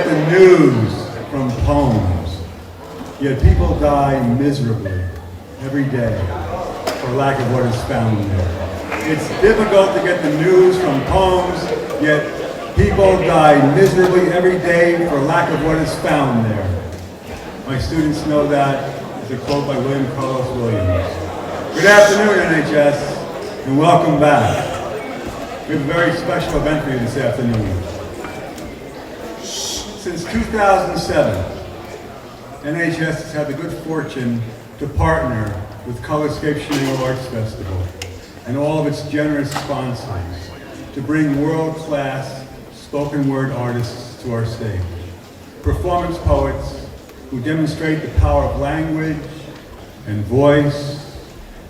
the news from poems, yet people die miserably every day for lack of what is found there. It's difficult to get the news from poems, yet people die miserably every day for lack of what is found there. My students know that. It's a quote by William Carlos Williams. Good afternoon, NHS, and welcome back. We have a very special event for you this afternoon. Since 2007, NHS has had the good fortune to partner with Colorscape Shanelle Arts Festival and all of its generous sponsors to bring world-class spoken word artists to our stage. Performance poets who demonstrate the power of language and voice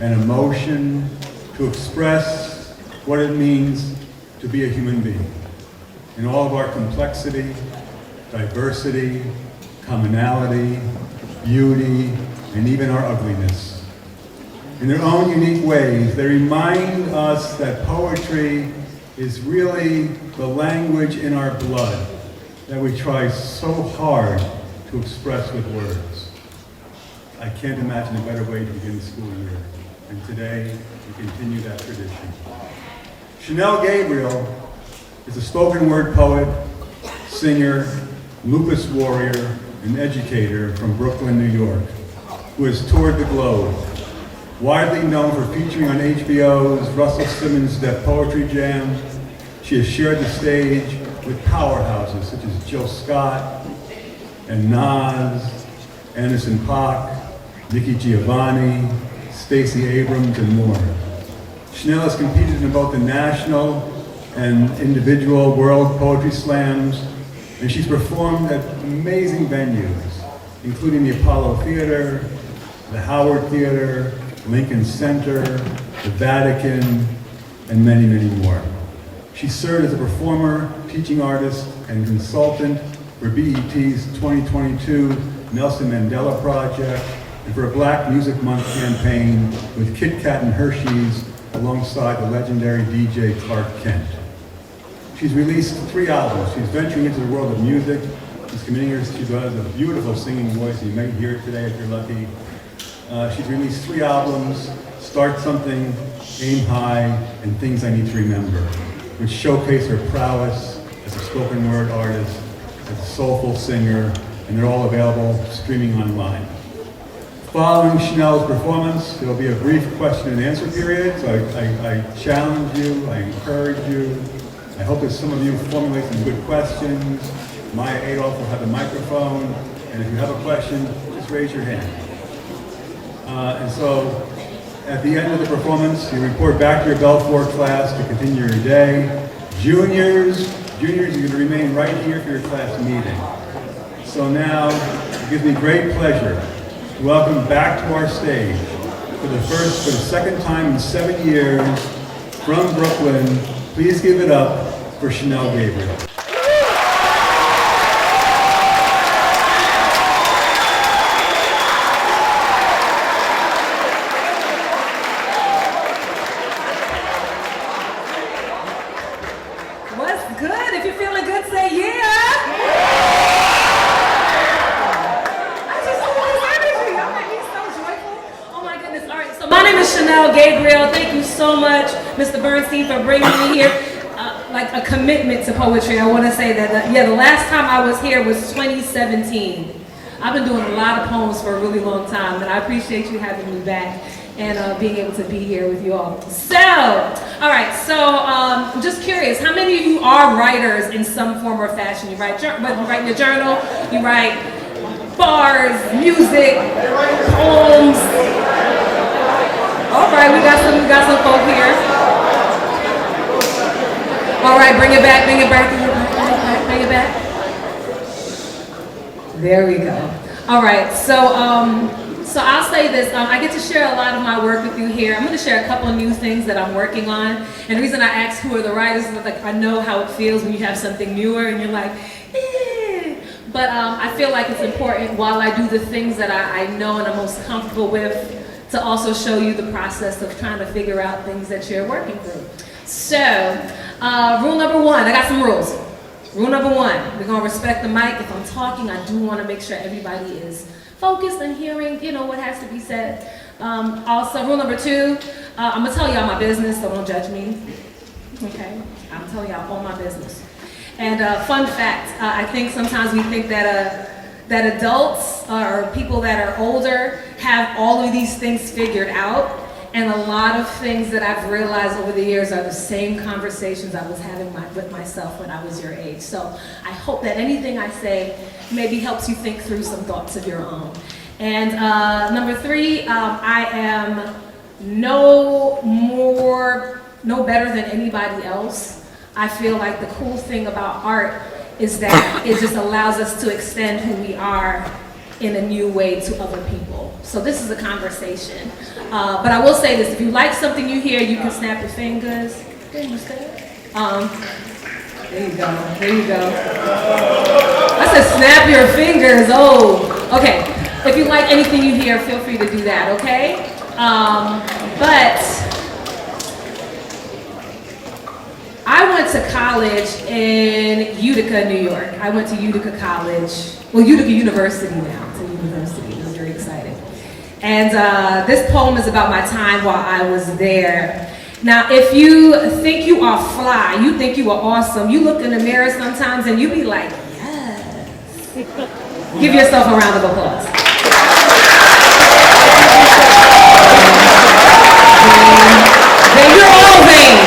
and emotion to express what it means to be a human being in all of our complexity, diversity, commonality, beauty, and even our ugliness. In their own unique ways, they remind us that poetry is really the language in our blood that we try so hard to express with words. I can't imagine a better way to begin the school year, and today we continue that tradition. Shanelle Gabriel is a spoken word poet, singer, lupus warrior, and educator from Brooklyn, New York, who has toured the globe. Widely known for featuring on HBO's Russell Simmons' Deaf Poetry Jam, she has shared the stage with powerhouses such as Jill Scott and Nas, Anderson .Paak, Nikki Giovanni, Stacey Abrams, and more. Shanelle has competed in both the national and individual world poetry slams, and she's performed at amazing venues, including the Apollo Theater, the Howard Theater, Lincoln Center, the Vatican, and many, many more. She served as a performer, teaching artist, and consultant for BET's 2022 Nelson Mandela Project and for a Black Music Month campaign with Kit Kat and Hershey's alongside the legendary DJ Clark Kent. She's released 3 albums. She's venturing into the world of music. She's committing her, she has a beautiful singing voice. You may hear it today if you're lucky. She's released 3 albums, Start Something, Aim High, and Things I Need to Remember, which showcase her prowess as a spoken word artist, as a soulful singer, and they're all available streaming online. Following Shanelle's performance, there will be a brief question and answer period, so I challenge you, I encourage you. I hope that some of you formulate some good questions. Maya Adolph will have the microphone, and if you have a question, just raise your hand. And so, at the end of the performance, you report back to your Belfort class to continue your day. Juniors, you're going to remain right here for your class meeting. So now, it gives me great pleasure to welcome back to our stage, for the second time in 7 years, from Brooklyn, please give it up for Shanelle Gabriel. What's good? If you're feeling good, say yeah. I just feel this energy. Y'all make me so joyful. Oh my goodness. All right. So my name is Shanelle Gabriel. Thank you so much, Mr. Bernstein, for bringing me here. Like a commitment to poetry. I want to say that, the last time I was here was 2017. I've been doing a lot of poems for a really long time, and I appreciate you having me back and being able to be here with you all. So, all right, so I'm just curious, how many of you are writers in some form or fashion? You write in your journal, you write bars, music, poems. All right, we got some folk here. All right, bring it back. There we go. All right, so I'll say this. I get to share a lot of my work with you here. I'm going to share a couple of new things that I'm working on. And the reason I ask who are the writers is like I know how it feels when you have something newer and you're like, eh. But I feel like it's important while I do the things that I know and I'm most comfortable with to also show you the process of trying to figure out things that you're working through. So, rule number 1, I got some rules. Rule number one, we're gonna respect the mic. If I'm talking, I do wanna make sure everybody is focused and hearing, what has to be said. Also, rule number two, I'm gonna tell y'all my business, so don't judge me. Okay, I'm telling y'all all my business. And fun fact, I think sometimes we think that adults or people that are older have all of these things figured out. And a lot of things that I've realized over the years are the same conversations I was having with myself when I was your age. So I hope that anything I say maybe helps you think through some thoughts of your own. And number three, I am no better than anybody else. I feel like the cool thing about art is that it just allows us to extend who we are in a new way to other people. So this is a conversation. But I will say this, if you like something you hear, you can snap your fingers. There you go. I said snap your fingers, okay. If you like anything you hear, feel free to do that, okay? But I went to college in Utica, New York. I went to Utica College, Utica University now. It's a university, it was very exciting. And this poem is about my time while I was there. Now, if you think you are fly, you think you are awesome, you look in the mirror sometimes and you be like, yes. Give yourself a round of applause. Then you're all vain.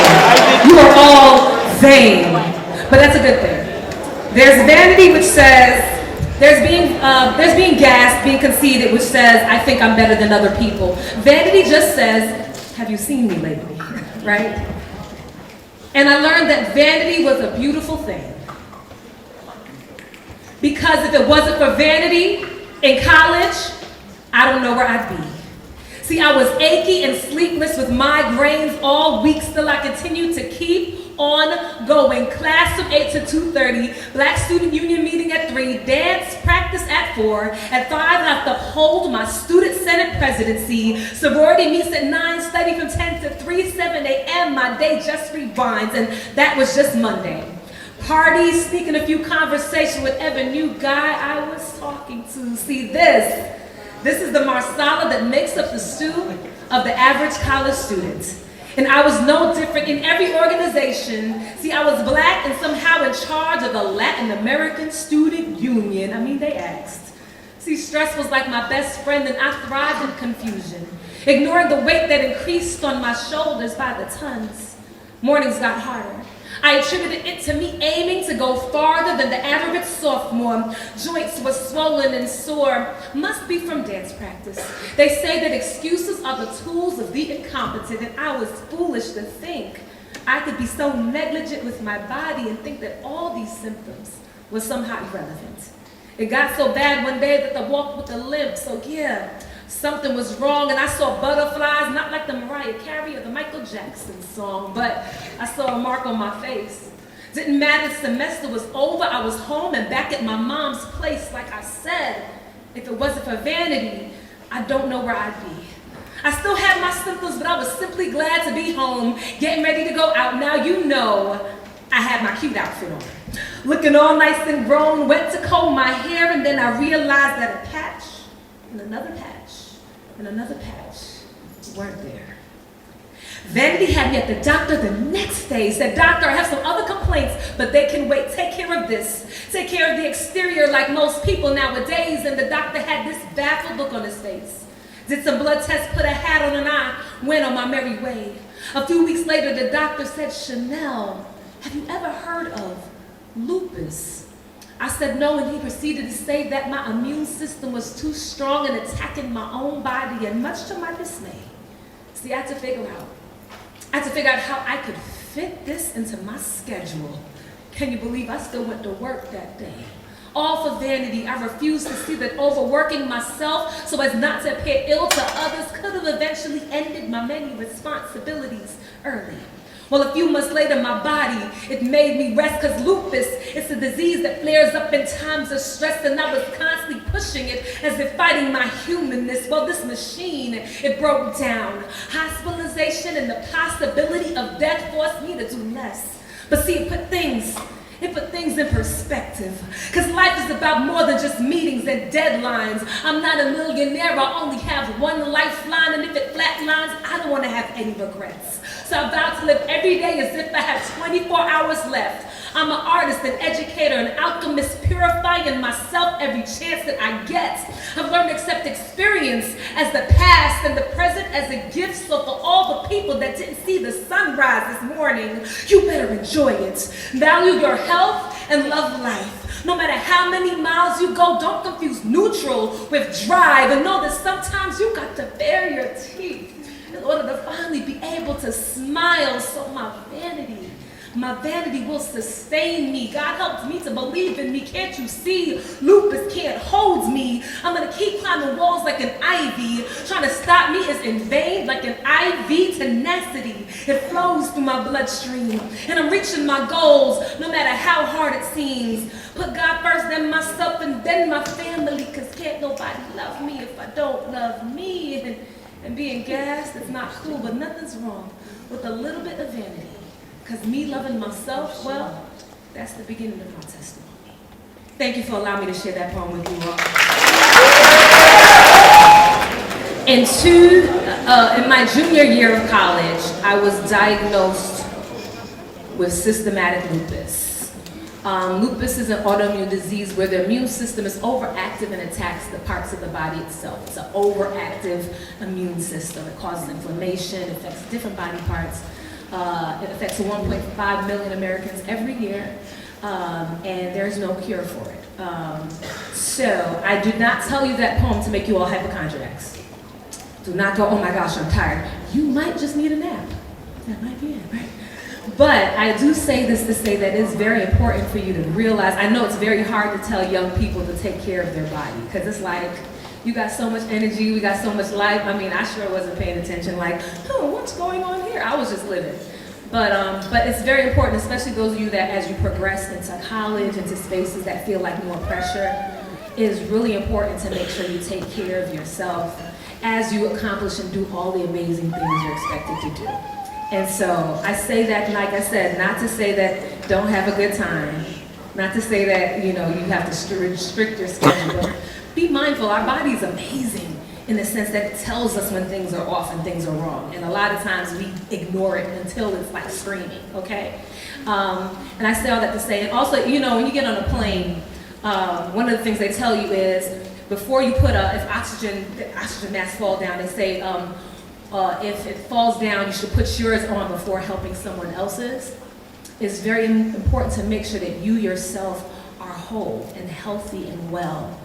You are all vain. But that's a good thing. There's vanity, which says, there's being gassed, being conceited, which says, I think I'm better than other people. Vanity just says, have you seen me lately, right? And I learned that vanity was a beautiful thing. Because if it wasn't for vanity in college, I don't know where I'd be. See, I was achy and sleepless with migraines all week, still I continued to keep on going. Class from 8 to 2:30, Black Student Union meeting at 3, dance practice at 4, at 5 I have to hold my student senate presidency, sorority meets at 9, study from 10 to 3, 7 a.m. my day just rewinds, and that was just Monday. Parties, sneaking a few conversations with every new guy I was talking to. See, this is the marsala that makes up the stew of the average college student. And I was no different in every organization. See, I was Black and somehow in charge of the Latin American Student Union. I mean, they asked. See, stress was like my best friend and I thrived in confusion, ignoring the weight that increased on my shoulders by the tons. Mornings got harder. I attributed it to me aiming to go farther than the average sophomore. Joints were swollen and sore, must be from dance practice. They say that excuses are the tools of the incompetent, and I was foolish to think I could be so negligent with my body and think that all these symptoms were somehow irrelevant. It got so bad one day that I walked with a limp, so yeah, something was wrong, and I saw butterflies, not like the Mariah Carey or the Michael Jackson song, but I saw a mark on my face. Didn't matter, the semester was over, I was home and back at my mom's place. Like I said, if it wasn't for vanity, I don't know where I'd be. I still had my symptoms, but I was simply glad to be home, getting ready to go out. Now you know I had my cute outfit on. Looking all nice and grown, went to comb my hair, and then I realized that a patch and another patch and another patch weren't there. Vanity had me at the doctor the next day. Said, doctor, I have some other complaints, but they can wait. Take care of this. Take care of the exterior like most people nowadays. And the doctor had this baffled look on his face. Did some blood tests, put a hat on, and I went on my merry way. A few weeks later, the doctor said, Shanelle, have you ever heard of lupus? I said no, and he proceeded to say that my immune system was too strong in attacking my own body, and much to my dismay. See, I had to figure out how I could fit this into my schedule. Can you believe I still went to work that day? All for vanity. I refused to see that overworking myself so as not to appear ill to others could have eventually ended my many responsibilities early. Well, a few months later, my body, it made me rest, because lupus, it's a disease that flares up in times of stress, and I was constantly pushing it as if fighting my humanness. Well, this machine, it broke down. Hospitalization and the possibility of death forced me to do less. But see, it put things It put things in perspective. Because life is about more than just meetings and deadlines. I'm not a millionaire, I only have one lifeline, and if it flatlines, I don't want to have any regrets. So I vow to live every day as if I have 24 hours left. I'm an artist, an educator, an alchemist, purifying myself every chance that I get. I've learned to accept experience as the past and the present as a gift. So for all the people that didn't see the sunrise this morning, you better enjoy it. Value your health and love life. No matter how many miles you go, don't confuse neutral with drive. And know that sometimes you got to bare your teeth in order to finally be able to smile. So my vanity will sustain me. God helps me to believe in me. Can't you see? Lupus can't hold me. I'm gonna keep climbing walls like an ivy. Trying to stop me is in vain, like an IV tenacity. It flows through my bloodstream, and I'm reaching my goals, no matter how hard it seems. Put God first, then myself, and then my family, cause can't nobody love me if I don't love me. And being gassed is not cool, but nothing's wrong with a little bit of vanity. Because me loving myself, well, that's the beginning of my testimony. Thank you for allowing me to share that poem with you all. In my junior year of college, I was diagnosed with systematic lupus. Lupus is an autoimmune disease where the immune system is overactive and attacks the parts of the body itself. It's an overactive immune system. It causes inflammation, it affects different body parts. It affects 1.5 million Americans every year, and there's no cure for it. So I did not tell you that poem to make you all hypochondriacs. Do not go, oh my gosh, I'm tired. You might just need a nap. That might be it, right? But I do say this to say that it's very important for you to realize, I know it's very hard to tell young people to take care of their body, because it's like, you got so much energy, we got so much life. I mean, I sure wasn't paying attention, like, oh, what's going on here? I was just living. But it's very important, especially those of you that as you progress into college, into spaces that feel like more pressure, it is really important to make sure you take care of yourself as you accomplish and do all the amazing things you're expected to do. And so I say that, like I said, not to say that don't have a good time, not to say that, you have to restrict your schedule, but be mindful. Our body's amazing in the sense that it tells us when things are off and things are wrong. And a lot of times we ignore it until it's like screaming, okay? And I say all that to say, and also, when you get on a plane, one of the things they tell you is, before you put if the oxygen masks fall down, they say, if it falls down, you should put yours on before helping someone else's. It's very important to make sure that you yourself are whole and healthy and well,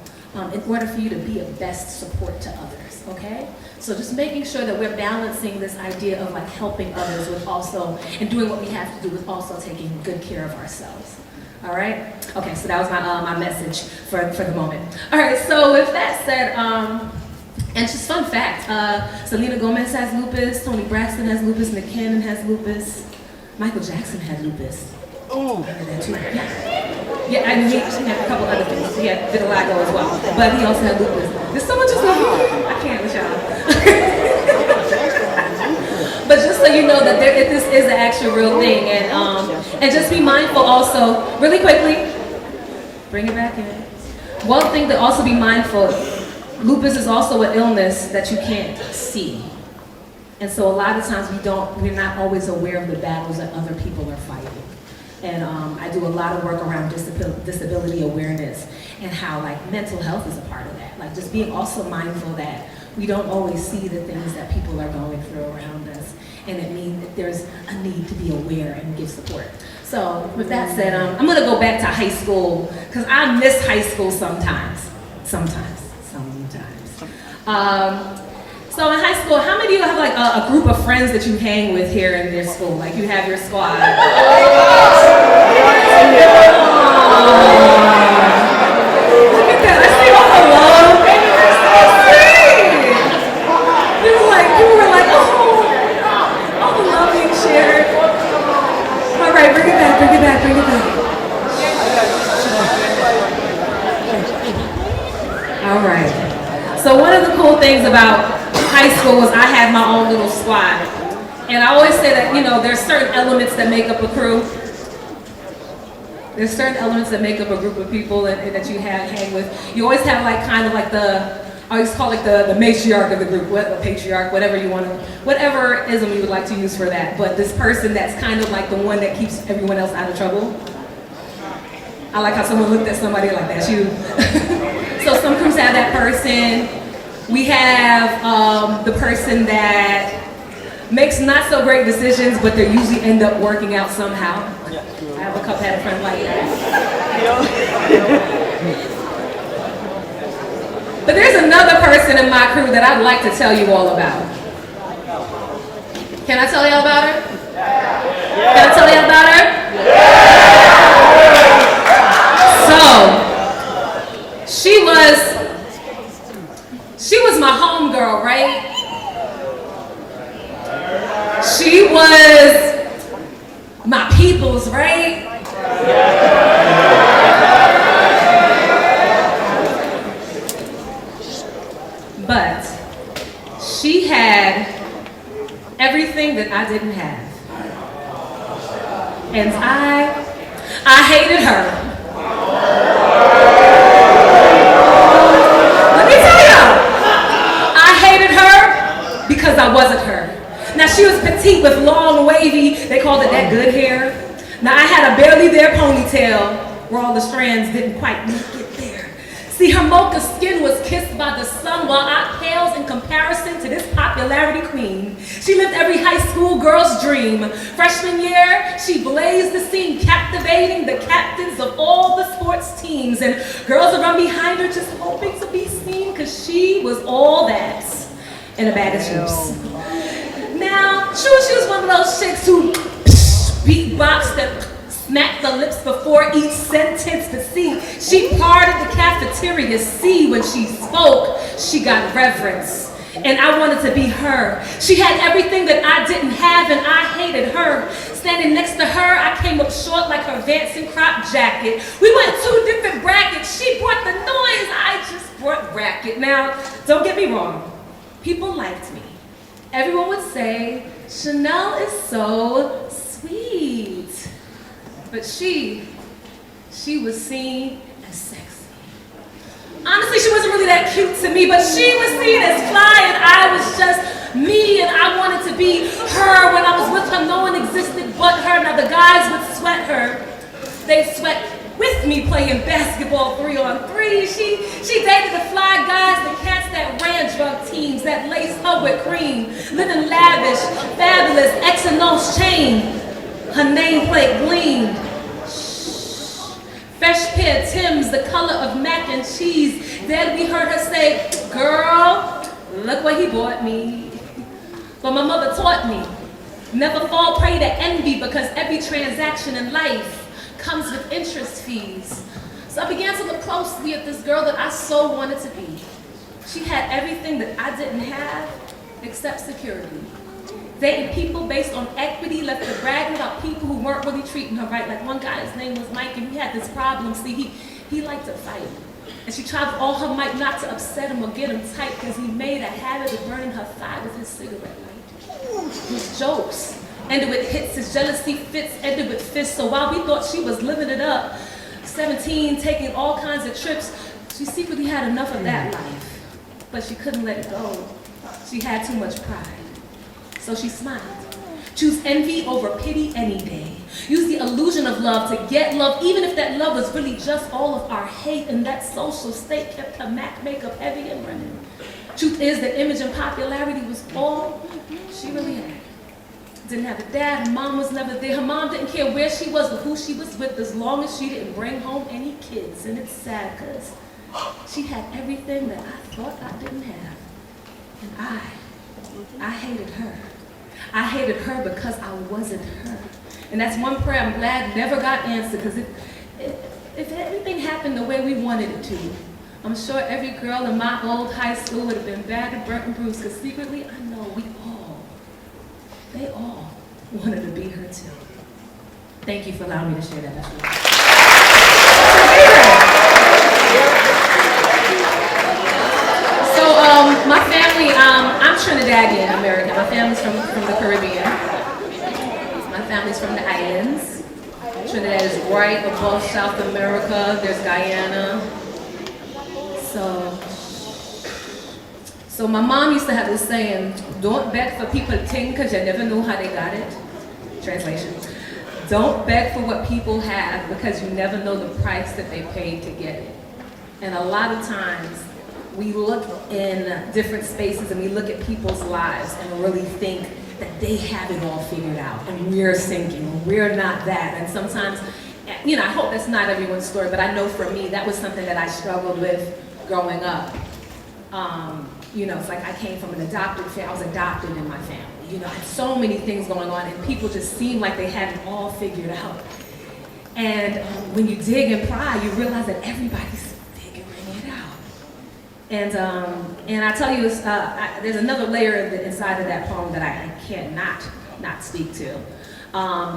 in order for you to be a best support to others, okay? So just making sure that we're balancing this idea of like helping others with also, and doing what we have to do with also taking good care of ourselves, all right? Okay, so that was my message for the moment. All right, so with that said, and just fun fact, Selena Gomez has lupus, Toni Braxton has lupus, Nick Cannon has lupus, Michael Jackson had lupus. Oh, that too. Yeah, and he had a couple other things. He had vitiligo as well, but he also had lupus. There's so much stuff. I can't with y'all. But just so you know that this is an actual real thing, and just be mindful also, really quickly, bring it back in. One thing to also be mindful, lupus is also an illness that you can't see. And so a lot of times we're not always aware of the battles that other people are fighting. And I do a lot of work around disability awareness and how like mental health is a part of that. Like just being also mindful that we don't always see the things that people are going through around us. And it means that there's a need to be aware and give support. So with that said, I'm gonna go back to high school because I miss high school sometimes. So in high school, how many of you have like a group of friends that you hang with here in your school? Like you have your squad. Look at that, I see all the love. People were like, oh, all the love being shared. All right, bring it back. All right. So one of the cool things about high school was I had my own little squad. And I always say that, there's certain elements that make up a crew. There's certain elements that make up a group of people and that you hang with. You always have like kind of like I always call it the matriarch of the group, the patriarch, whatever you want to, whatever ism you would like to use for that. But this person that's kind of like the one that keeps everyone else out of trouble. I like how someone looked at somebody like that's you. So some groups have that person. We have the person that makes not so great decisions, but they usually end up working out somehow. I have had a friend like that. But there's another person in my crew that I'd like to tell you all about. Can I tell you all about her? Can I tell you all about her? So, she was my homegirl, right? She was my people's, right? But she had everything that I didn't have. And I hated her. Let me tell you, I hated her because I wasn't her. Now she was petite with long wavy, they called it that good hair. Now I had a barely there ponytail where all the strands didn't quite get there. See, her mocha skin was kissed by the sun while I paled in comparison to this popularity queen. She lived every high school girl's dream. Freshman year, she blazed the scene, captivating the captains of all the sports teams. And girls around behind her just hoping to be seen because she was all that in a bag of chips. Now, she was one of those chicks who beatboxed and smacked the lips before each sentence to see. She parted the cafeteria. See, when she spoke, she got reverence. And I wanted to be her. She had everything that I didn't have, and I hated her. Standing next to her, I came up short like her Vanson crop jacket. We went 2 different brackets. She brought the noise, I just brought racket. Now, don't get me wrong. People liked me. Everyone would say, Shanelle is so sweet. But she was seen as sexy. Honestly, she wasn't really that cute to me, but she was seen as fly, and I was just me, and I wanted to be her. When I was with her, no one existed but her. Now the guys would sweat her. They'd sweat with me playing basketball 3-on-3. She dated the fly guys, the cats that ran drug teams, that laced her with cream, living lavish, fabulous, X and O's chain. Her nameplate gleamed. Fresh pair of Timbs, the color of mac and cheese. Then we heard her say, girl, look what he bought me. But my mother taught me, never fall prey to envy because every transaction in life comes with interest fees. So I began to look closely at this girl that I so wanted to be. She had everything that I didn't have except security. Dating people based on equity, left her bragging about people who weren't really treating her right. Like one guy, his name was Mike, and he had this problem. See, he liked to fight. And she tried with all her might not to upset him or get him tight because he made a habit of burning her thigh with his cigarette light. His jokes ended with hits, his jealousy fits ended with fists. So while we thought she was living it up, 17, taking all kinds of trips, she secretly had enough of that life. But she couldn't let it go. She had too much pride. So she smiled. Choose envy over pity any day. Use the illusion of love to get love, even if that love was really just all of our hate, and that social state kept her MAC makeup heavy and running. Truth is that image and popularity was all she really had. Didn't have a dad, her mom was never there. Her mom didn't care where she was or who she was with as long as she didn't bring home any kids. And it's sad because she had everything that I thought I didn't have. And I hated her. I hated her because I wasn't her. And that's one prayer I'm glad never got answered, because if everything happened the way we wanted it to, I'm sure every girl in my old high school would have been battered, burnt, and bruised, because secretly I know they all wanted to be her too. Thank you for allowing me to share that with you. So my family, I'm Trinidadian American. My family's from the Caribbean. My family's from the islands. Trinidad is right Gulf, South America, there's Guyana. So my mom used to have this saying, don't beg for people ting because you never know how they got it. Translation. Don't beg for what people have because you never know the price that they paid to get it. And a lot of times we look in different spaces and we look at people's lives and really think that they have it all figured out and we're sinking, we're not that. And sometimes, you know, I hope that's not everyone's story, but I know for me, that was something that I struggled with growing up. You know, it's like I came from an adopted family, I was adopted in my family. You know, I had so many things going on and people just seem like they had it all figured out. And when you dig and pry, you realize that everybody's figuring it out. And I tell you, there's another layer inside of that poem that I can't not speak to.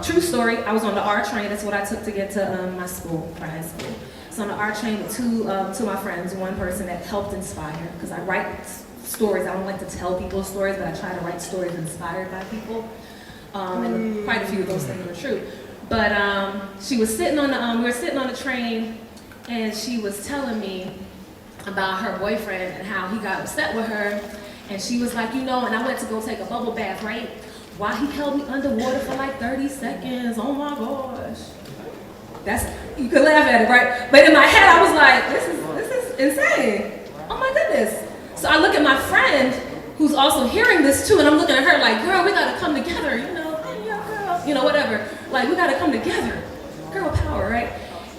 True story, I was on the R train, that's what I took to get to my school, for high school. So on the R train with two of my friends, one person that helped inspire, because I write stories, I don't like to tell people stories, but I try to write stories inspired by people. And quite a few of those things are true. But she was sitting on the, we were sitting on the train, and she was telling me about her boyfriend and how he got upset with her. And she was like, you know, and I went to go take a bubble bath, right? While he held me underwater for like 30 seconds, oh my gosh. You could laugh at it, right? But in my head, I was like, this is insane. Oh my goodness. So I look at my friend, who's also hearing this too, and I'm looking at her like, girl, we gotta come together, you know, hey, yeah, girl, you know, whatever. Like, we gotta come together. Girl power, right?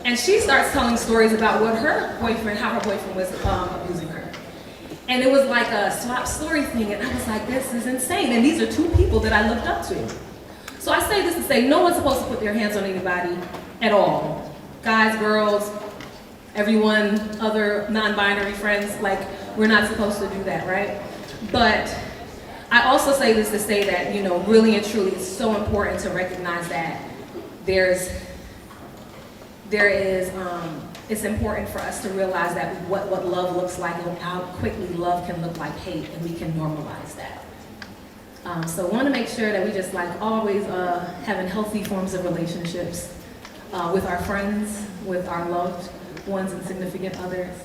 And she starts telling stories about what how her boyfriend was abusing her. And it was like a swap story thing, and I was like, this is insane. And these are two people that I looked up to. So I say this to say, no one's supposed to put their hands on anybody at all. Guys, girls, everyone, other non-binary friends, like, we're not supposed to do that, right? But I also say this to say that, you know, really and truly, it's so important to recognize that it's important for us to realize that what love looks like and how quickly love can look like hate, and we can normalize that. So I want to make sure that we just like always having healthy forms of relationships with our friends, with our loved ones and significant others.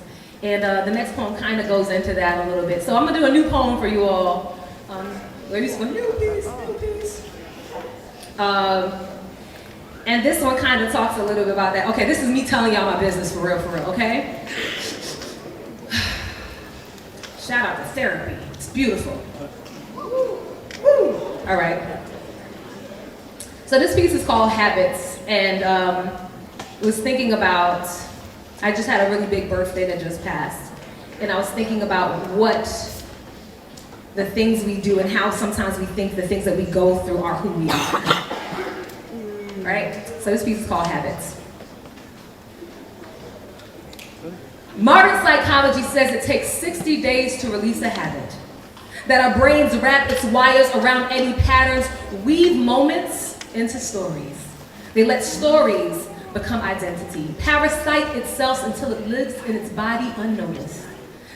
And the next poem kind of goes into that a little bit. So I'm gonna do a new poem for you all. Ladies, new piece. And this one kind of talks a little bit about that. Okay, this is me telling y'all my business for real, okay? Shout out to therapy, it's beautiful. Woo. All right. So this piece is called Habits, and was thinking about, I just had a really big birthday that just passed, and I was thinking about what the things we do and how sometimes we think the things that we go through are who we are. Right? So this piece is called Habits. Modern psychology says it takes 60 days to release a habit. That our brains wrap its wires around eddy patterns, weave moments into stories. They let stories become identity, parasite itself until it lives in its body unnoticed.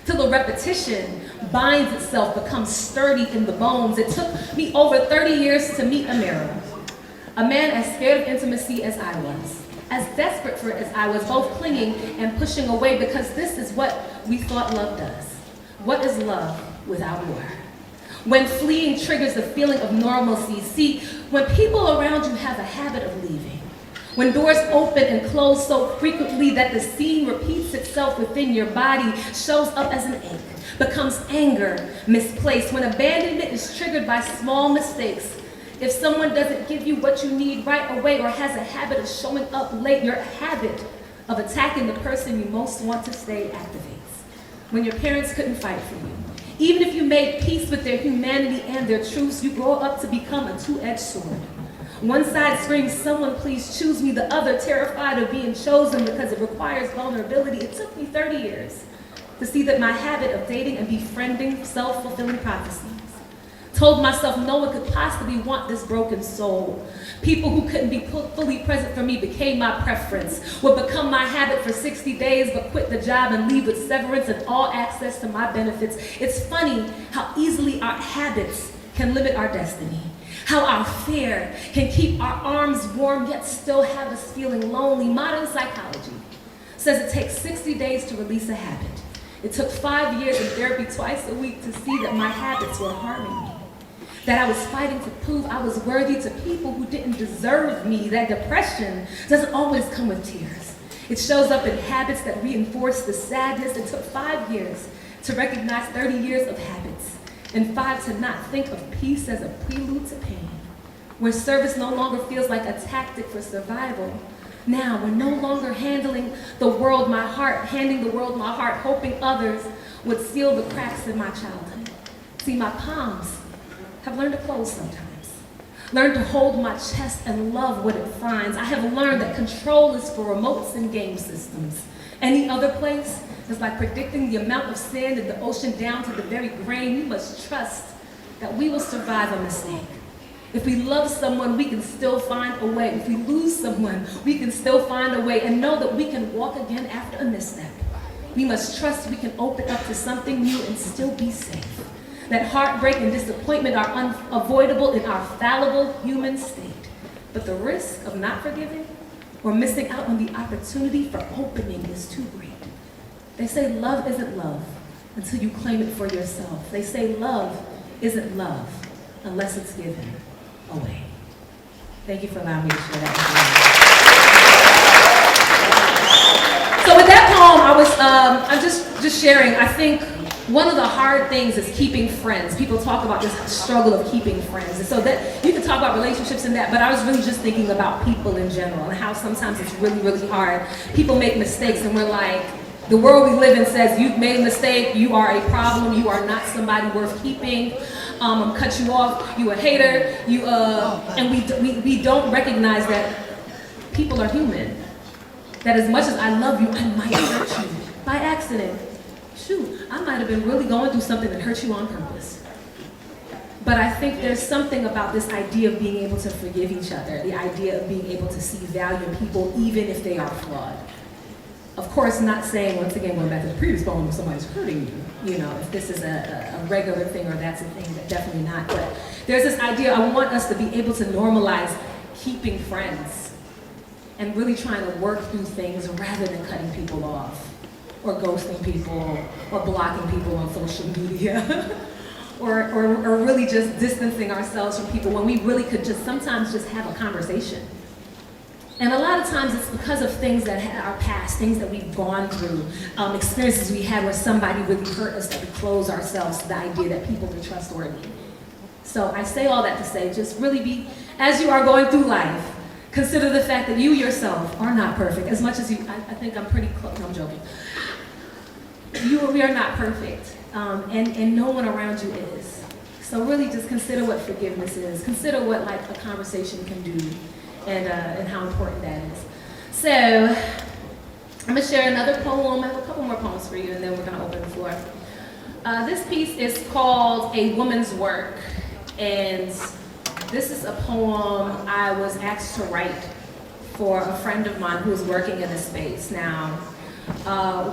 Till the repetition binds itself, becomes sturdy in the bones. It took me over 30 years to meet a mirror. A man as scared of intimacy as I was, as desperate for it as I was, both clinging and pushing away, because this is what we thought love does. What is love without war? When fleeing triggers the feeling of normalcy. See, when people around you have a habit of leaving, when doors open and close so frequently that the scene repeats itself within your body, shows up as an ache, becomes anger misplaced, when abandonment is triggered by small mistakes. If someone doesn't give you what you need right away or has a habit of showing up late, your habit of attacking the person you most want to stay activates. When your parents couldn't fight for you, even if you made peace with their humanity and their truths, you grow up to become a two-edged sword. One side screams, someone please choose me. The other terrified of being chosen because it requires vulnerability. It took me 30 years to see that my habit of dating and befriending self-fulfilling prophecies. Told myself no one could possibly want this broken soul. People who couldn't be fully present for me became my preference, would become my habit for 60 days, but quit the job and leave with severance and all access to my benefits. It's funny how easily our habits can limit our destiny. How our fear can keep our arms warm yet still have us feeling lonely. Modern psychology says it takes 60 days to release a habit. It took 5 years of therapy twice a week to see that my habits were harming me. That I was fighting to prove I was worthy to people who didn't deserve me. That depression doesn't always come with tears. It shows up in habits that reinforce the sadness. It took 5 years to recognize 30 years of habits, and 5 to not think of peace as a prelude to pain, where service no longer feels like a tactic for survival. Now, we're no longer handing the world my heart, hoping others would seal the cracks in my childhood. See, my palms have learned to close sometimes. Learned to hold my chest and love what it finds. I have learned that control is for remotes and game systems. Any other place is like predicting the amount of sand in the ocean down to the very grain. We must trust that we will survive a mistake. If we love someone, we can still find a way. If we lose someone, we can still find a way, and know that we can walk again after a misstep. We must trust we can open up to something new and still be safe. That heartbreak and disappointment are unavoidable in our fallible human state. But the risk of not forgiving or missing out on the opportunity for opening is too great. They say love isn't love until you claim it for yourself. They say love isn't love unless it's given away. Thank you for allowing me to share that with you. So with that poem, I'm just sharing, I think one of the hard things is keeping friends. People talk about this struggle of keeping friends. And so that you can talk about relationships and that, but I was really just thinking about people in general and how sometimes it's really, really hard. People make mistakes and we're like, the world we live in says you've made a mistake, you are a problem, you are not somebody worth keeping. I'm cut you off, you a hater, and we don't recognize that people are human. That as much as I love you, I might hurt you by accident. Shoot, I might have been really going through something that hurt you on purpose. But I think there's something about this idea of being able to forgive each other, the idea of being able to see value in people even if they are flawed. Of course, not saying, once again, going back to the previous poem, if somebody's hurting you, if this is a regular thing or that's a thing, that definitely not. But there's this idea, I want us to be able to normalize keeping friends and really trying to work through things rather than cutting people off or ghosting people or blocking people on social media or really just distancing ourselves from people when we really could just sometimes just have a conversation. And a lot of times it's because of things that are past, things that we've gone through, experiences we had where somebody really hurt us, that we close ourselves to the idea that people are trustworthy. So I say all that to say, just really be, as you are going through life, consider the fact that you yourself are not perfect. As much as I think I'm pretty close, no, I'm joking. We are not perfect, and no one around you is. So really just consider what forgiveness is. Consider what like a conversation can do. And how important that is. So, I'm going to share another poem. I have a couple more poems for you, and then we're going to open the floor. This piece is called A Woman's Work, and this is a poem I was asked to write for a friend of mine who's working in this space. Now,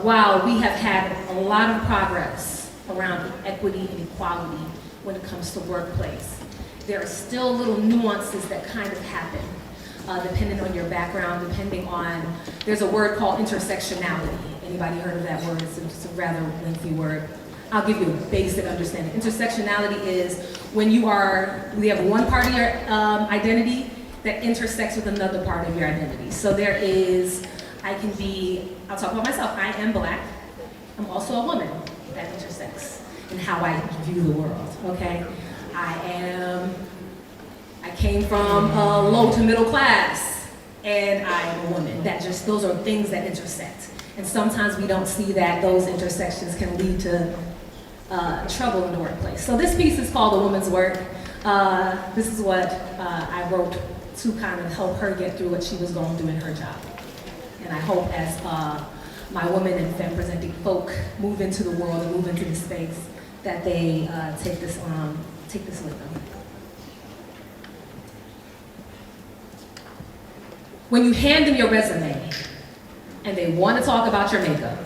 while we have had a lot of progress around equity and equality when it comes to workplace, there are still little nuances that kind of happen. Depending on your background, depending on, there's a word called intersectionality. Anybody heard of that word? It's a rather lengthy word. I'll give you a basic understanding. Intersectionality is when we have one part of your identity that intersects with another part of your identity. So there is, I'll talk about myself. I am Black. I'm also a woman. That intersects in how I view the world, okay? I came from a low to middle class, and I am a woman. Those are things that intersect. And sometimes we don't see that those intersections can lead to trouble in the workplace. So this piece is called A Woman's Work. This is what I wrote to kind of help her get through what she was going through in her job. And I hope as my women and femme-presenting folk move into the world and move into the space that they take this with them. When you hand them your resume and they want to talk about your makeup,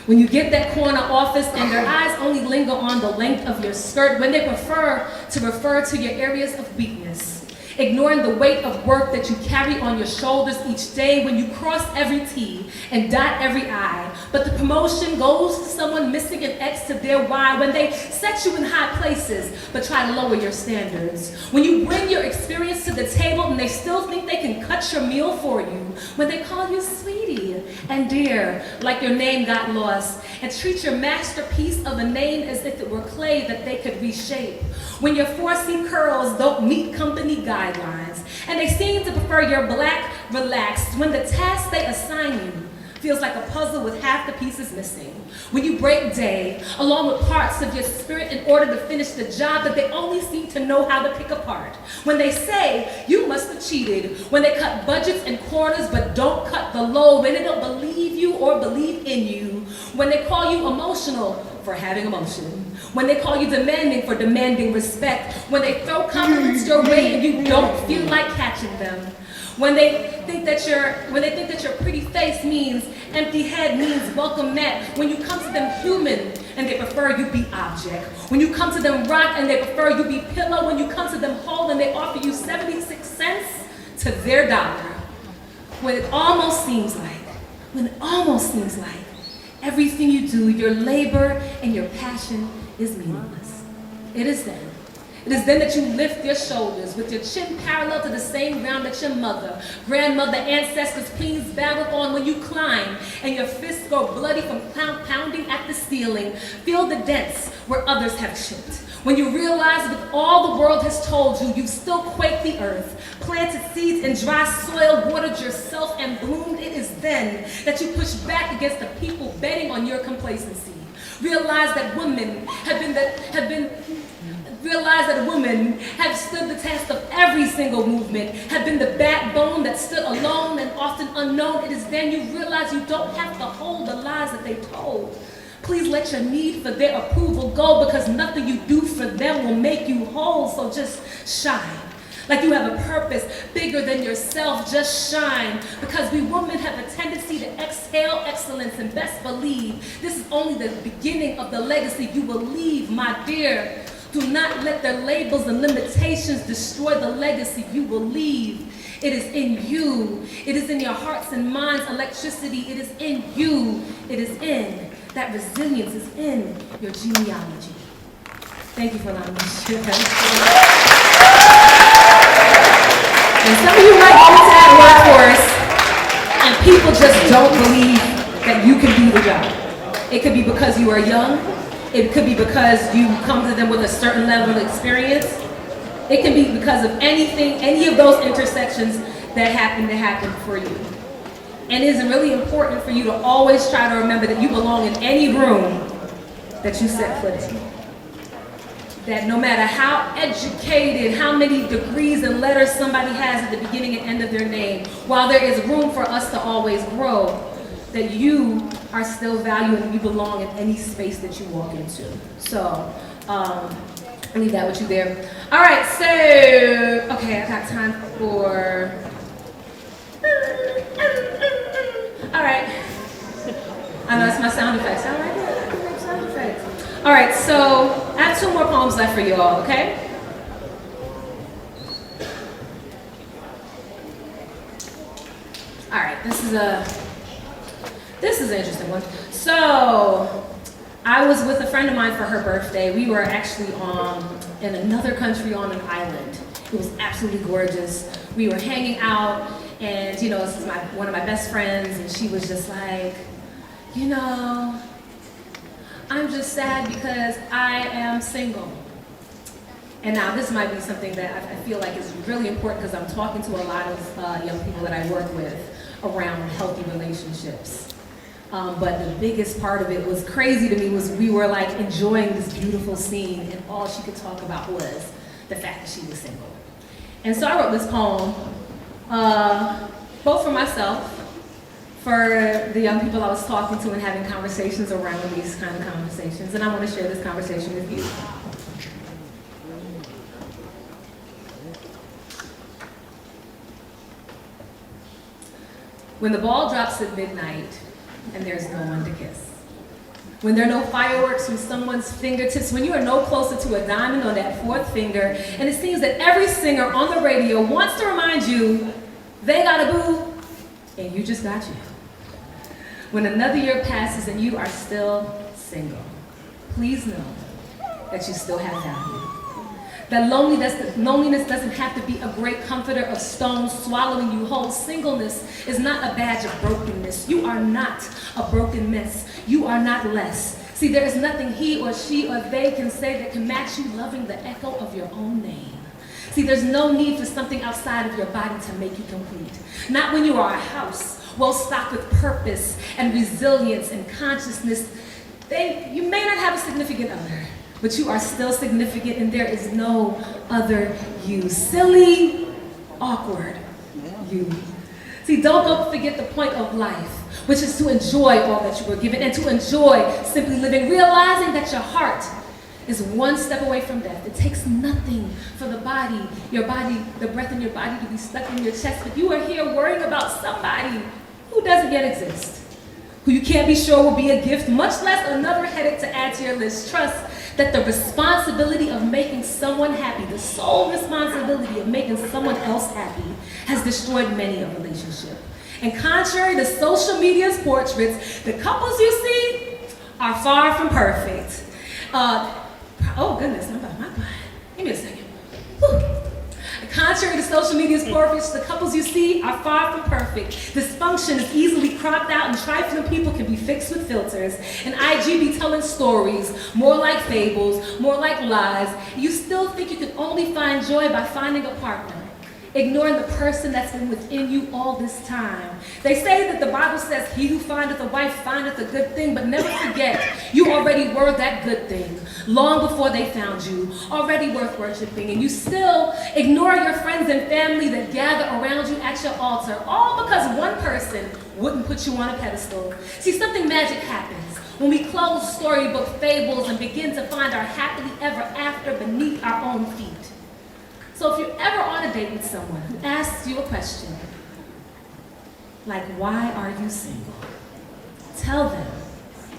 When you get that corner office and their eyes only linger on the length of your skirt, when they prefer to refer to your areas of weakness, ignoring the weight of work that you carry on your shoulders each day, when you cross every T and dot every I, but the promotion goes to someone missing an X to their Y, when they set you in high places but try to lower your standards, when you bring your experience to the table and they still think they can cut your meal for you, when they call you sweetie and dear like your name got lost, and treat your masterpiece of a name as if it were clay that they could reshape, when your 4C curls don't meet company guidelines, and they seem to prefer your black relaxed, when the task they assign you feels like a puzzle with half the pieces missing, when you break day along with parts of your spirit in order to finish the job that they only seem to know how to pick apart, when they say you must have cheated, when they cut budgets and corners but don't cut the load, when they don't believe you or believe in you, when they call you emotional for having emotion, when they call you demanding for demanding respect, when they throw compliments your way and you don't feel like catching them, when they think that your pretty face means empty head means welcome met, when you come to them human and they prefer you be object, when you come to them rock and they prefer you be pillow, when you come to them whole and they offer you 76 cents to their dollar, when it almost seems like everything you do, your labor and your passion is meaningless. It is then that you lift your shoulders with your chin parallel to the same ground that your mother, grandmother, ancestors, queens battled on, when you climb and your fists go bloody from pounding at the ceiling, feel the dents where others have chipped. When you realize with all the world has told you, you've still quaked the earth, planted seeds in dry soil, watered yourself and bloomed, it is then that you push back against the people betting on your complacency. Realize that women have stood the test of every single movement, have been the backbone that stood alone and often unknown. It is then you realize you don't have to hold the lies that they told. Please let your need for their approval go, because nothing you do for them will make you whole. So just shine. Like you have a purpose bigger than yourself, just shine. Because we women have a tendency to exhale excellence, and best believe this is only the beginning of the legacy you will leave, my dear. Do not let their labels and limitations destroy the legacy you will leave. It is in you. It is in your hearts and minds' electricity. It is in you. It is in that resilience is in your genealogy. Thank you for allowing me to share that. And some of you might go into that workforce and people just don't believe that you can do the job. It could be because you are young. It could be because you come to them with a certain level of experience. It can be because of any of those intersections that happen for you. And it is really important for you to always try to remember that you belong in any room that you set foot in. That no matter how educated, how many degrees and letters somebody has at the beginning and end of their name, while there is room for us to always grow, that you are still valued and you belong in any space that you walk into. So, I'll leave that with you there. All right, so, okay, I got time for, all right. I know it's my sound effects. All right, yeah, I can make sound effects. All right, so I have 2 more poems left for you all, okay? All right, this is an interesting one. So, I was with a friend of mine for her birthday. We were actually in another country on an island. It was absolutely gorgeous. We were hanging out, and this is one of my best friends, and she was just like, I'm just sad because I am single. And now this might be something that I feel like is really important, because I'm talking to a lot of young people that I work with around healthy relationships. But the biggest part of it was crazy to me was we were like enjoying this beautiful scene, and all she could talk about was the fact that she was single. And so I wrote this poem, both for myself, for the young people I was talking to and having conversations around these kind of conversations, and I want to share this conversation with you. When the ball drops at midnight and there's no one to kiss. when there are no fireworks from someone's fingertips, when you are no closer to a diamond on that fourth finger, and it seems that every singer on the radio wants to remind you they got a boo, and you just got you. When another year passes and you are still single, please know that you still have value. That loneliness doesn't have to be a great comforter of stones swallowing you whole. Singleness is not a badge of brokenness. You are not a broken mess. You are not less. See, there is nothing he or she or they can say that can match you loving the echo of your own name. See, there's no need for something outside of your body to make you complete. Not when you are a house, well stocked with purpose and resilience and consciousness. You may not have a significant other, but you are still significant and there is no other you. Silly, awkward you. See, don't forget the point of life, which is to enjoy all that you were given and to enjoy simply living, realizing that your heart is one step away from death. It takes nothing for the breath in your body to be stuck in your chest, but you are here worrying about somebody who doesn't yet exist, who you can't be sure will be a gift, much less another headache to add to your list. Trust that the responsibility of making someone happy, the sole responsibility of making someone else happy, has destroyed many a relationship. And contrary to social media's portraits, the couples you see are far from perfect. Oh goodness, I'm about my butt. Give me a second. Whew. Contrary to social media's portraits, the couples you see are far from perfect. Dysfunction is easily cropped out and trifling people can be fixed with filters. And IG be telling stories, more like fables, more like lies. You still think you can only find joy by finding a partner, ignoring the person that's been within you all this time. They say that the Bible says, he who findeth a wife findeth a good thing, but never forget, you already were that good thing, long before they found you, already worth worshiping, and you still ignore your friends and family that gather around you at your altar, all because one person wouldn't put you on a pedestal. See, something magic happens when we close storybook fables and begin to find our happily ever after beneath our own feet. So if you're ever on a date with someone who asks you a question, like, why are you single? Tell them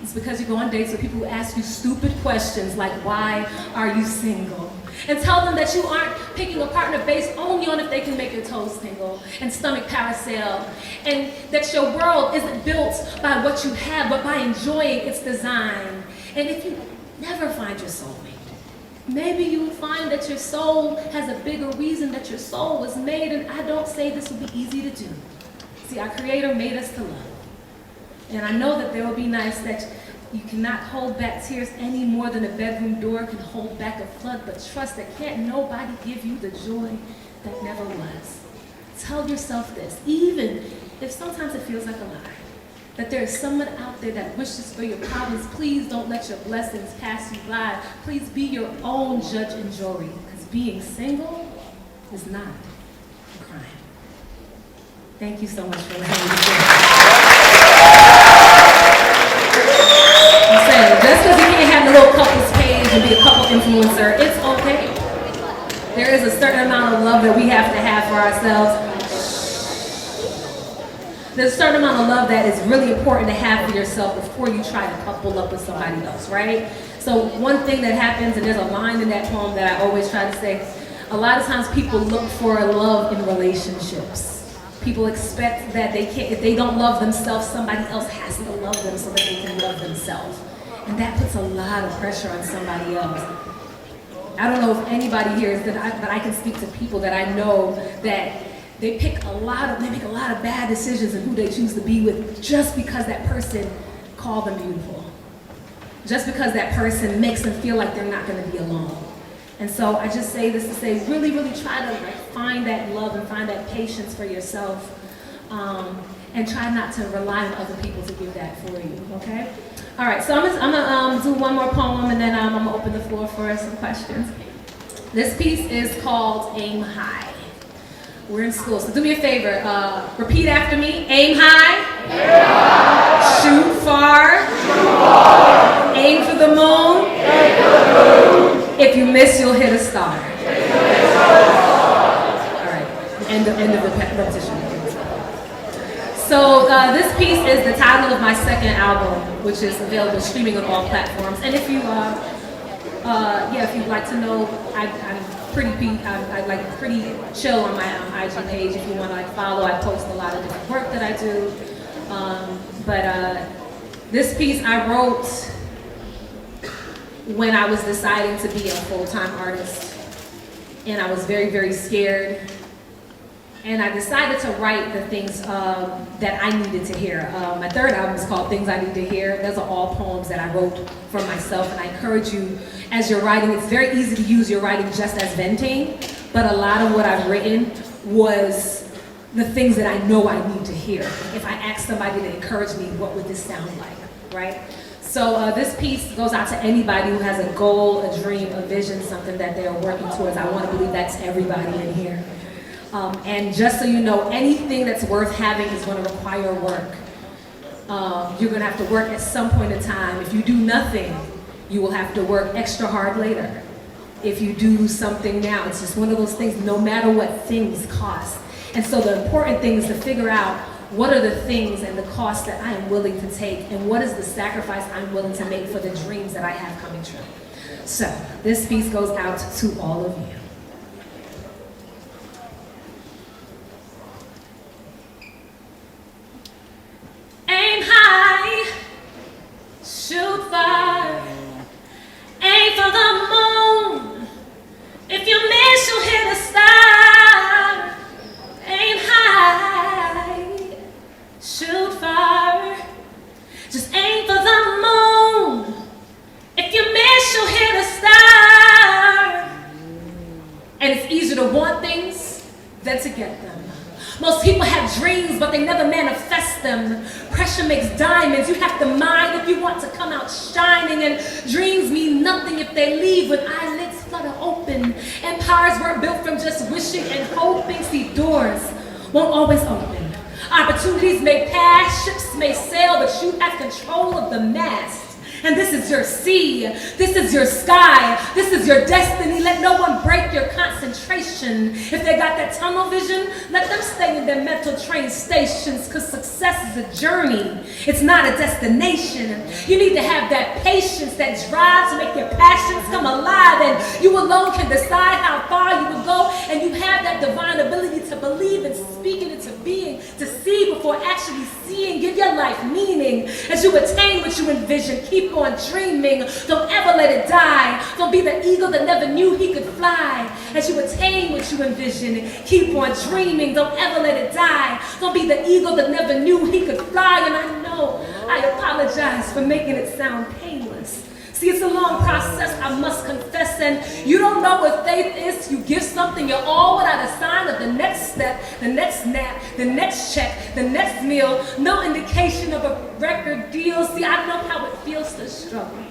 it's because you go on dates with people who ask you stupid questions like, why are you single? And tell them that you aren't picking a partner based only on if they can make your toes tingle and stomach parasail, and that your world isn't built by what you have, but by enjoying its design. And if you never find your soulmate, maybe you will find that your soul has a bigger reason that your soul was made, and I don't say this will be easy to do. See, our Creator made us to love. And I know that there will be nights that you cannot hold back tears any more than a bedroom door can hold back a flood, but trust that can't nobody give you the joy that never was. Tell yourself this, even if sometimes it feels like a lie, that there is someone out there that wishes for your problems. Please don't let your blessings pass you by. Please be your own judge and jury, because being single is not a crime. Thank you so much for letting me share. I'm saying, just because you can't have the little couples page and be a couple influencer, it's okay. There is a certain amount of love that we have to have for ourselves. There's a certain amount of love that is really important to have for yourself before you try to couple up with somebody else, right? So one thing that happens, and there's a line in that poem that I always try to say, a lot of times people look for love in relationships. People expect that if they don't love themselves, somebody else has to love them so that they can love themselves. And that puts a lot of pressure on somebody else. I don't know if anybody here is but I can speak to people that I know that they make a lot of bad decisions in who they choose to be with just because that person called them beautiful. Just because that person makes them feel like they're not going to be alone. And so I just say this to say, really, really try to find that love and find that patience for yourself, and try not to rely on other people to give that for you, okay? All right, so I'm gonna do one more poem, and then I'm gonna open the floor for some questions. This piece is called Aim High. We're in school, so do me a favor. Repeat after me. Aim high. Aim high. Shoot far. Shoot far. Aim for the moon. Aim for the moon. If you miss, you'll hit a star. All right. End of the repetition. So this piece is the title of my second album, which is available streaming on all platforms. And if you, if you'd like to know, I'm pretty chill on my IG page. If you want to like follow, I post a lot of different work that I do. But this piece I wrote when I was deciding to be a full-time artist, and I was very, very scared. And I decided to write the things that I needed to hear. My third album is called Things I Need to Hear. Those are all poems that I wrote for myself, and I encourage you, as you're writing, it's very easy to use your writing just as venting, but a lot of what I've written was the things that I know I need to hear. If I ask somebody to encourage me, what would this sound like, right? So this piece goes out to anybody who has a goal, a dream, a vision, something that they're working towards. I want to believe that's everybody in here. And just so you know, anything that's worth having is going to require work. You're going to have to work at some point in time. If you do nothing, you will have to work extra hard later. If you do something now, it's just one of those things, no matter what things cost. And so the important thing is to figure out what are the things and the costs that I am willing to take, and what is the sacrifice I'm willing to make for the dreams that I have coming true. So this piece goes out to all of you. Aim high, shoot far, aim for the moon. If you miss, you'll hit a star. Aim high, shoot far, just aim for the moon. If you miss, you'll hit a star. And it's easier to want things than to get them. Most people have dreams, but they never manifest them. Pressure makes diamonds. You have to mine if you want to come out shining. And dreams mean nothing if they leave with eyelids flutter open. Empires weren't built from just wishing and hoping. See, doors won't always open. Opportunities may pass, ships may sail, but you have control of the mast. And this is your sea, this is your sky, this is your destiny. Let no one break your concentration. If they got that tunnel vision, let them stay in their mental train stations, because success is a journey, it's not a destination. You need to have that patience, that drive to make your passions come alive, and you alone can decide how far you will go, and you have that divine ability to believe and speak it into being, to see before actually seeing. Give your life meaning as you attain what you envision. Keep on dreaming. Don't ever let it die. Don't be the eagle that never knew he could fly. As you attain what you envision, keep on dreaming. Don't ever let it die. Don't be the eagle that never knew he could fly. And I know I apologize for making it sound painless. See, it's a long process, I must confess, and you don't know what faith is. You give something your all without a sign of the next step, the next nap, the next check, the next meal, no indication of a record deal. See, I know how it feels to struggle.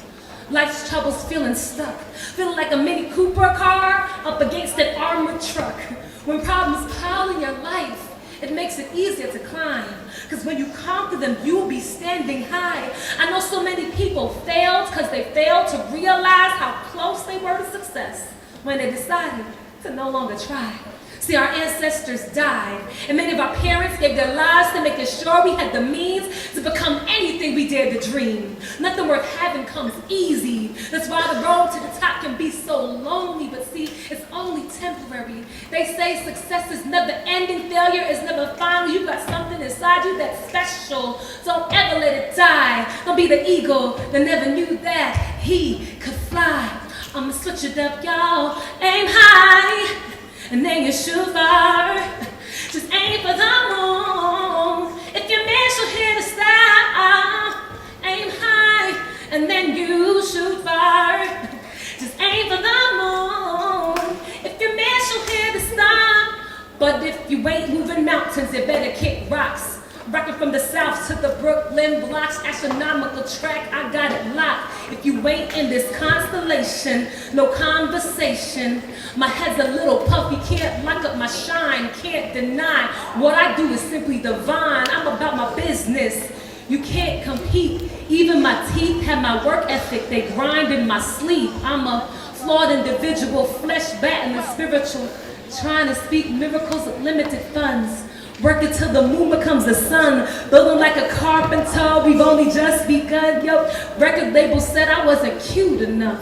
Life's troubles, feeling stuck, feeling like a Mini Cooper car up against an armored truck. When problems pile in your life, it makes it easier to climb, because when you conquer them, you will be standing high. I know so many people failed because they failed to realize how close they were to success when they decided to no longer try. See, our ancestors died, and many of our parents gave their lives to making sure we had the means to become anything we dared to dream. Nothing worth having comes easy. That's why the road to the top can be so lonely, but see, it's only temporary. They say success is never ending, failure is never final. You've got something inside you that's special. Don't ever let it die. Don't be the eagle that never knew that he could fly. I'ma switch it up, y'all. Aim high, and then you shoot far. Just aim for the moon. If you miss, you'll hit a star. Aim high, and then you shoot far. Just aim for the moon. If you miss, you'll hit a star. But if you ain't moving mountains, you better kick rocks. Rocking from the south to the Brooklyn blocks, astronomical track, I got it locked. If you ain't in this constellation, no conversation. My head's a little puffy, can't lock up my shine, can't deny. What I do is simply divine, I'm about my business. You can't compete, even my teeth have my work ethic, they grind in my sleep. I'm a flawed individual, flesh batting the spiritual, trying to speak miracles with limited funds. Working till the moon becomes the sun. Building like a carpenter, we've only just begun. Yo, record label said I wasn't cute enough.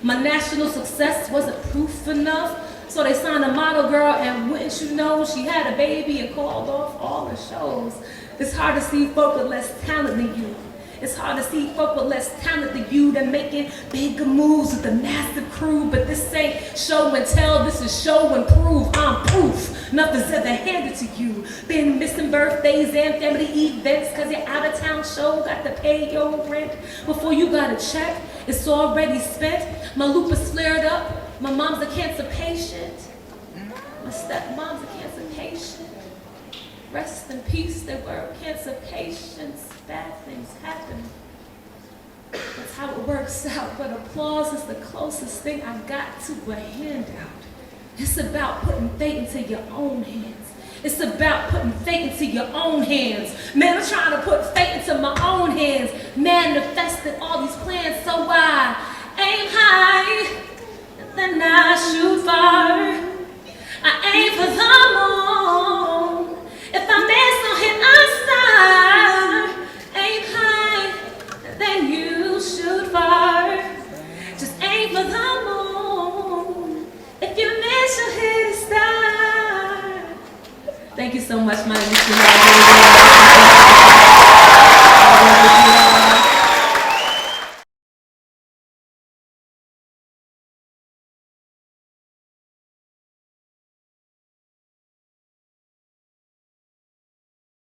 My national success wasn't proof enough. So they signed a model girl, and wouldn't you know, she had a baby and called off all the shows. It's hard to see folk with less talent than you. It's hard to see folk with less talent than you that making bigger moves with a massive crew. But this ain't show and tell, this is show and prove. I'm proof, nothing's ever handed to you. Been missing birthdays and family events, cause your out of town show got to pay your rent. Before you got a check, it's already spent. My lupus flared up. My mom's a cancer patient. My stepmom's a cancer patient. Rest in peace, they were cancer patients. Bad things happen. That's how it works out. But applause is the closest thing I got to a handout. It's about putting fate into your own hands. It's about putting fate into your own hands. Man, I'm trying to put fate into my own hands. Manifesting all these plans so I aim high. Then I shoot far. I aim for the moon. If I miss, I'll hit a star. Aim high, then you shoot far. Just aim for the moon. If you miss, you'll hit a star. Thank you so much, my name is Shanelle Gabriel.